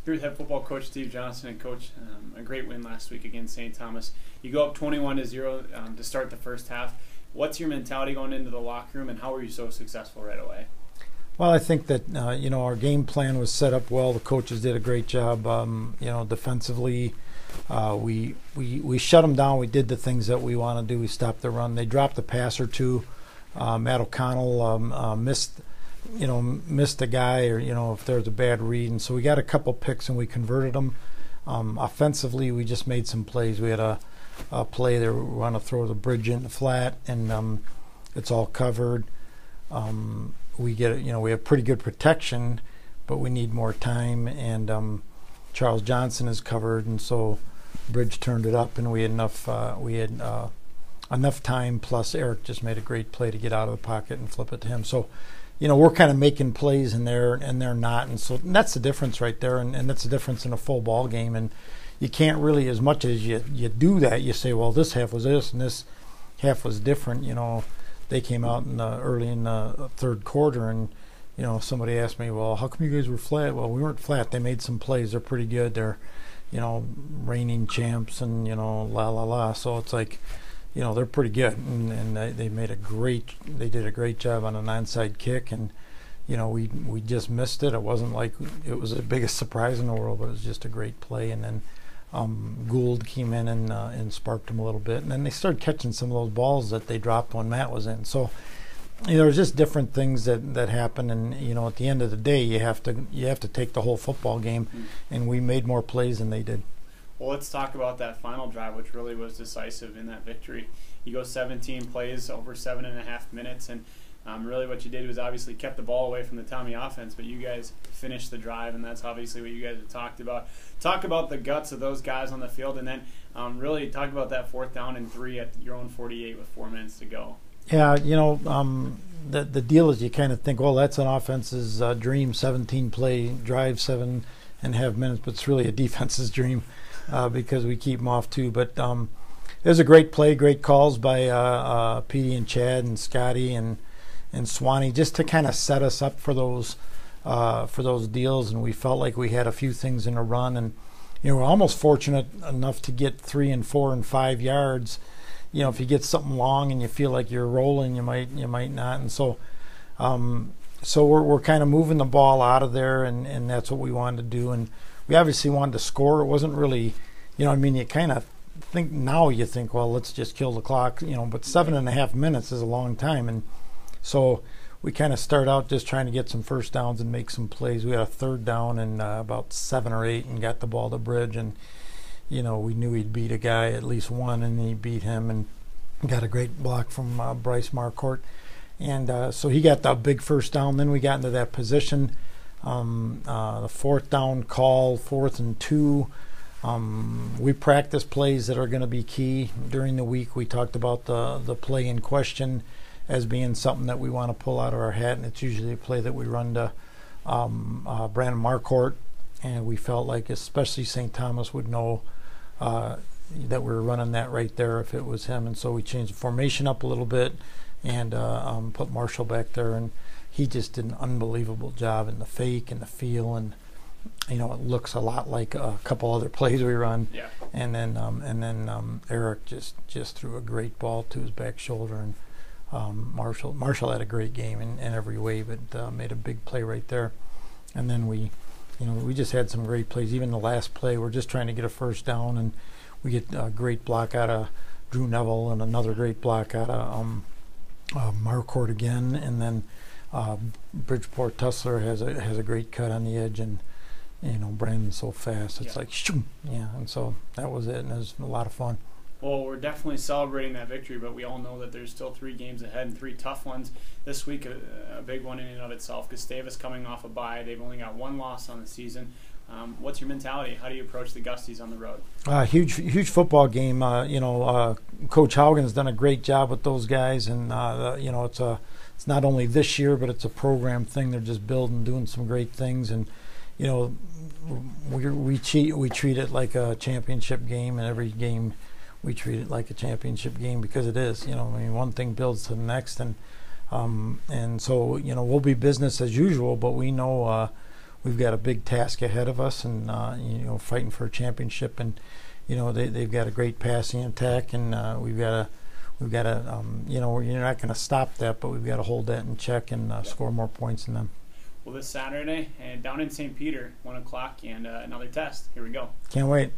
Here with head football coach Steve Johnson. And coach, a great win last week against St. Thomas. You go up 21-0 to start the first half. What's your mentality going into the locker room, and how were you so successful right away? Well, I think that our game plan was set up well. The coaches did a great job. Defensively, we shut them down. We did the things that we want to do. We stopped the run. They dropped a pass or two. Matt O'Connell missed a guy, or if there was a bad read, and so we got a couple picks and we converted them. Offensively, we just made some plays. We had a play there. We want to throw the bridge in the flat, and it's all covered. We have pretty good protection, but we need more time. And Charles Johnson is covered, and so bridge turned it up, and we had enough. Enough time. Plus, Eric just made a great play to get out of the pocket and flip it to him. So, we're kind of making plays in there, and they're not. And so that's the difference right there, and that's the difference in a full ball game. And you can't really, as much as you do that, you say, well, this half was this and this half was different. They came out early in the third quarter, and somebody asked me, well, how come you guys were flat? Well, we weren't flat. They made some plays. They're pretty good. They're reigning champs, and la. So it's like, they're pretty good, and they did a great job on an onside kick, and we just missed it. It wasn't like it was the biggest surprise in the world, but it was just a great play. And then Gould came in and sparked them a little bit, and then they started catching some of those balls that they dropped when Matt was in. So there's just different things that happen, and at the end of the day, you have to take the whole football game, and we made more plays than they did. Well, let's talk about that final drive, which really was decisive in that victory. You go 17 plays over 7.5 minutes, and really what you did was obviously kept the ball away from the Tommy offense, but you guys finished the drive, and that's obviously what you guys have talked about. Talk about the guts of those guys on the field, and then really talk about that 4th down and 3 at your own 48 with 4 minutes to go. Yeah, the deal is you kind of think, well, that's an offense's dream, 17-play drive, 7.5 minutes, but it's really a defense's dream. Because we keep them off too. But it was a great play, great calls by Petey and Chad and Scotty and Swanee, just to kind of set us up for those deals. And we felt like we had a few things in a run, and we're almost fortunate enough to get 3 and 4 and 5 yards. If you get something long and you feel like you're rolling, you might not. And so we're kind of moving the ball out of there, and that's what we wanted to do. And we obviously wanted to score. It wasn't really, you kind of think, now you think, well, let's just kill the clock, but 7.5 minutes is a long time. And so we kind of start out just trying to get some first downs and make some plays. We had a 3rd down and about 7 or 8 and got the ball to bridge. And, we knew he'd beat a guy, at least one, and he beat him and got a great block from Bryce Marcourt. And so he got the big first down. Then we got into that position. The 4th down call, 4th and 2. We practice plays that are going to be key during the week. We talked about the play in question as being something that we want to pull out of our hat, and it's usually a play that we run to Brandon Marcourt, and we felt like especially St. Thomas would know that we were running that right there if it was him, and so we changed the formation up a little bit and put Marshall back there, and he just did an unbelievable job in the fake and the feel, and it looks a lot like a couple other plays we run. Yeah. And then Eric just threw a great ball to his back shoulder, and Marshall had a great game in every way, but made a big play right there. And then we just had some great plays. Even the last play, we're just trying to get a first down, and we get a great block out of Drew Neville and another great block out of Marcourt again, and then Bridgeport Tussler has a great cut on the edge, and Brandon's so fast, it's like shoom, and so that was it, and it was a lot of fun. Well, we're definitely celebrating that victory, but we all know that there's still 3 games ahead and 3 tough ones this week. A big one in and of itself. Gustavus coming off a bye, they've only got 1 loss on the season. What's your mentality? How do you approach the Gusties on the road? Huge football game. Coach Haugen's done a great job with those guys, and it's not only this year, but it's a program thing. They're just building, doing some great things, and we treat it like a championship game, and every game we treat it like a championship game because it is. One thing builds to the next, and so we'll be business as usual, but we know we've got a big task ahead of us, and fighting for a championship. And they've got a great passing attack, and we've got to you're not going to stop that, but we've got to hold that in check and score more points than them. Well, this Saturday and down in St. Peter, 1 o'clock, and another test. Here we go. Can't wait.